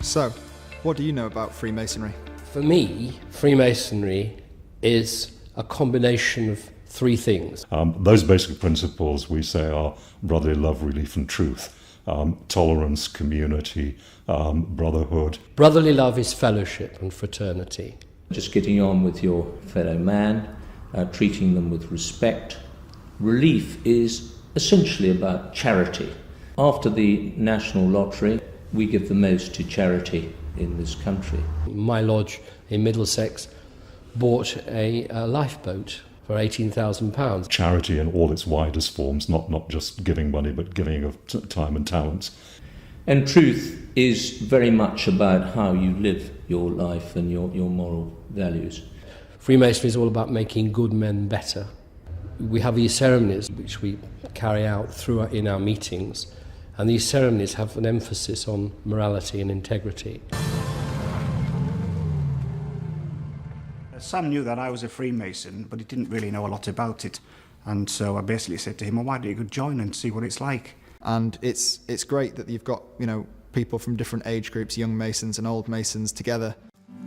So, what do you know about Freemasonry? For me, Freemasonry is a combination of three things. Those basic principles we say are brotherly love, relief and truth. Tolerance, community, brotherhood. Brotherly love is fellowship and fraternity. Just getting on with your fellow man, treating them with respect. Relief is essentially about charity. After the national lottery, we give the most to charity in this country. My lodge in Middlesex bought a lifeboat for £18,000. Charity in all its widest forms, not just giving money, but giving of time and talents. And truth is very much about how you live your life and your moral values. Freemasonry is all about making good men better. We have these ceremonies which we carry out in our meetings, and these ceremonies have an emphasis on morality and integrity. Sam knew that I was a Freemason, but he didn't really know a lot about it. And so I basically said to him, well, why don't you go join and see what it's like? And it's great that you've got, people from different age groups, young Masons and old Masons together.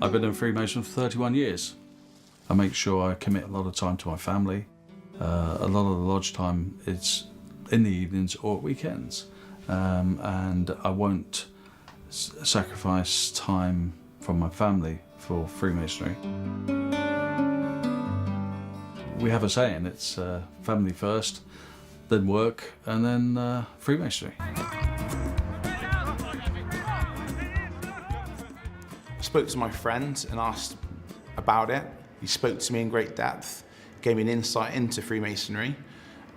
I've been a Freemason for 31 years. I make sure I commit a lot of time to my family. A lot of the lodge time is in the evenings or at weekends. And I won't sacrifice time from my family for Freemasonry. We have a saying, it's family first, then work, and then Freemasonry. I spoke to my friend and asked about it. He spoke to me in great depth, gave me an insight into Freemasonry,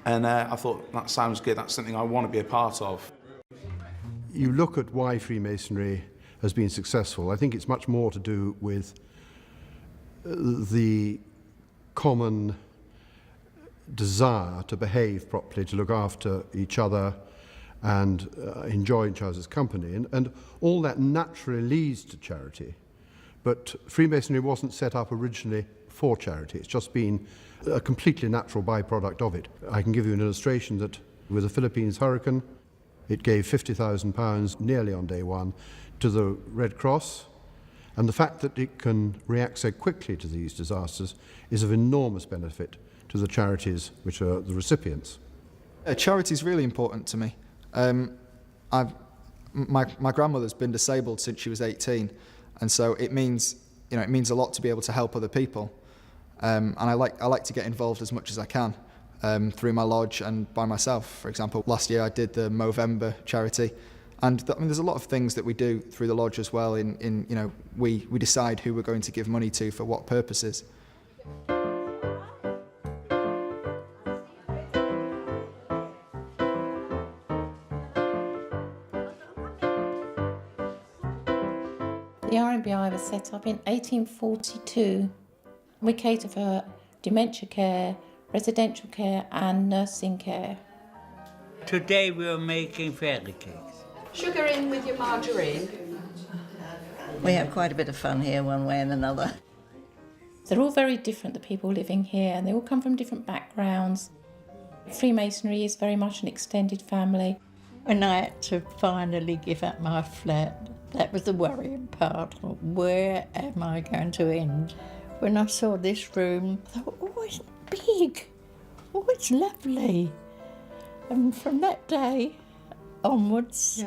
and I thought, that sounds good, that's something I want to be a part of. You look at why Freemasonry has been successful. I think it's much more to do with the common desire to behave properly, to look after each other and enjoy each other's company. And all that naturally leads to charity. But Freemasonry wasn't set up originally for charity. It's just been a completely natural byproduct of it. I can give you an illustration that with the Philippines hurricane, it gave £50,000 nearly on day one to the Red Cross. And the fact that it can react so quickly to these disasters is of enormous benefit to the charities which are the recipients. Charity is really important to me. My grandmother's been disabled since she was 18, and so it means a lot to be able to help other people. And I like to get involved as much as I can through my lodge and by myself. For example, last year I did the Movember charity. And there's a lot of things that we do through the lodge as well. We decide who we're going to give money to for what purposes. The RMBI was set up in 1842. We cater for dementia care, residential care and nursing care. Today we are making fairy cakes. Sugar in with your margarine. We have quite a bit of fun here one way and another. They're all very different, the people living here, and they all come from different backgrounds. Freemasonry is very much an extended family. When I had to finally give up my flat, that was the worrying part. Where am I going to end? When I saw this room, I thought, oh, it's big. Oh, it's lovely. And from that day onwards,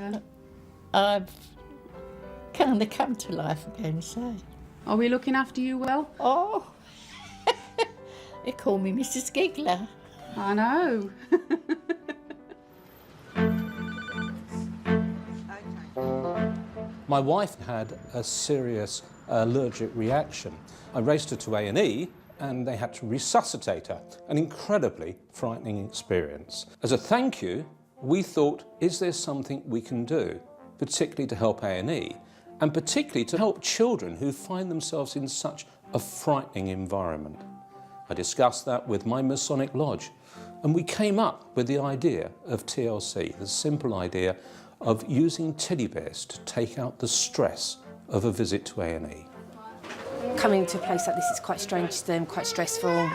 I've kind of come to life again, so. Are we looking after you well? Oh, they call me Mrs. Giggler. I know. My wife had a serious allergic reaction. I raced her to A&E and they had to resuscitate her. An incredibly frightening experience. As a thank you, we thought, is there something we can do, particularly to help A&E, and particularly to help children who find themselves in such a frightening environment? I discussed that with my Masonic Lodge, and we came up with the idea of TLC, the simple idea of using teddy bears to take out the stress of a visit to A&E. Coming to a place like this is quite strange to them, quite stressful.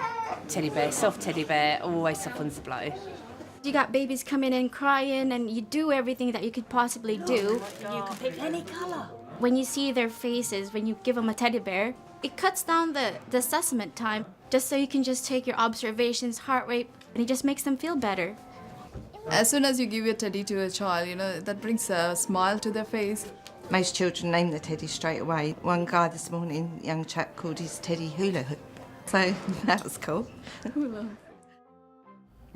Teddy bear, soft teddy bear, always softens the blow. You got babies coming in crying and you do everything that you could possibly do. You can pick any colour. When you see their faces, when you give them a teddy bear, it cuts down the assessment time, just so you can just take your observations, heart rate, and it just makes them feel better. As soon as you give your teddy to a child, you know, that brings a smile to their face. Most children name the teddy straight away. One guy this morning, young chap, called his teddy hula hoop. So that was cool.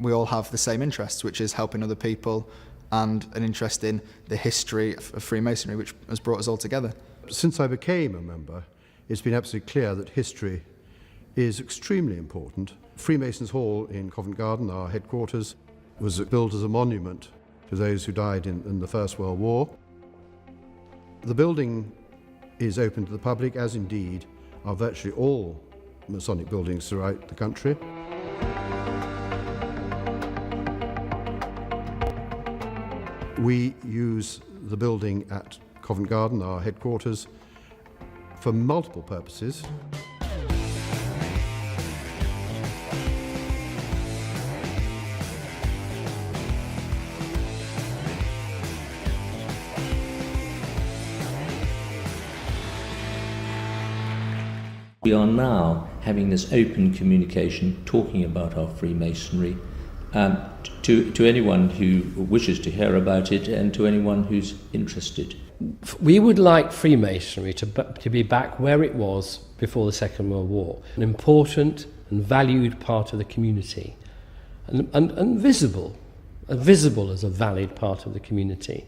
We all have the same interests, which is helping other people and an interest in the history of Freemasonry, which has brought us all together. Since I became a member, it's been absolutely clear that history is extremely important. Freemasons Hall in Covent Garden, our headquarters, was built as a monument to those who died in the First World War. The building is open to the public, as indeed are virtually all Masonic buildings throughout the country. We use the building at Covent Garden, our headquarters, for multiple purposes. We are now having this open communication, talking about our Freemasonry, to anyone who wishes to hear about it and to anyone who's interested. We would like Freemasonry to be back where it was before the Second World War, an important and valued part of the community, and visible as a valid part of the community.